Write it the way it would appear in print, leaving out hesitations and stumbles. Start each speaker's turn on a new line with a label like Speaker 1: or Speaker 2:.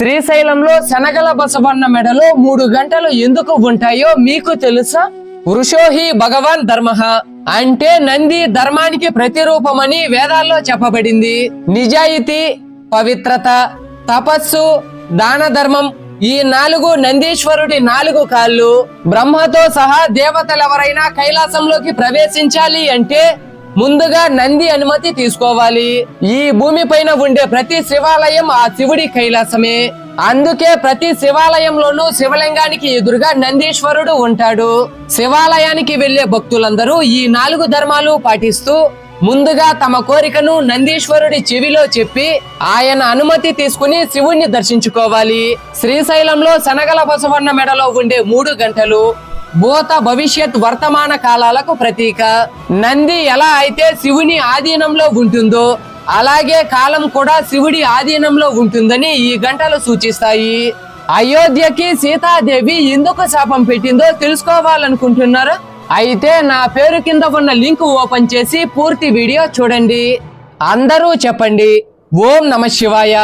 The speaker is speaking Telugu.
Speaker 1: శ్రీశైలంలో శనగల బసవన్న మెడలో 3 గంటలు ఎందుకు ఉంటాయో మీకు తెలుసా? వృషోహి భగవాన్ ధర్మః అంటే నంది ధర్మానికి ప్రతిరూపమని వేదాల్లో చెప్పబడింది. నిజాయితీ, పవిత్రత, తపస్సు, దాన ధర్మం ఈ 4 నందీశ్వరుడి 4 కాళ్ళు. బ్రహ్మతో సహా దేవతలెవరైనా కైలాసంలోకి ప్రవేశించాలి అంటే ముందుగా నంది అనుమతి తీసుకోవాలి. ఈ భూమి పైన ఉండే ప్రతి శివాలయం ఆ శివుడి కైలాసమే. అందుకే ప్రతి శివాలయంలోనూ శివలింగానికి ఎదురుగా నందీశ్వరుడు ఉంటాడు. శివాలయానికి వెళ్లే భక్తులందరూ ఈ 4 ధర్మాలు పాటిస్తూ ముందుగా తమ కోరికను నందీశ్వరుడి చెవిలో చెప్పి ఆయన అనుమతి తీసుకుని శివుణ్ణి దర్శించుకోవాలి. శ్రీశైలంలో శనగల బసవన్న మెడలో ఉండే 3 గంటలు భూత భవిష్యత్ వర్తమాన కాలాలకు ప్రతీక. నంది ఎలా అయితే శివుని ఆధీనంలో ఉంటుందో అలాగే కాలం కూడా శివుడి ఆధీనంలో ఉంటుందని ఈ గంటలు సూచిస్తాయి. అయోధ్యకి సీతాదేవి ఎందుకు శాపం పెట్టిందో తెలుసుకోవాలనుకుంటున్నారా? అయితే నా పేరు కింద ఉన్న లింక్ ఓపెన్ చేసి పూర్తి వీడియో చూడండి. అందరూ చెప్పండి ఓం నమః శివాయ.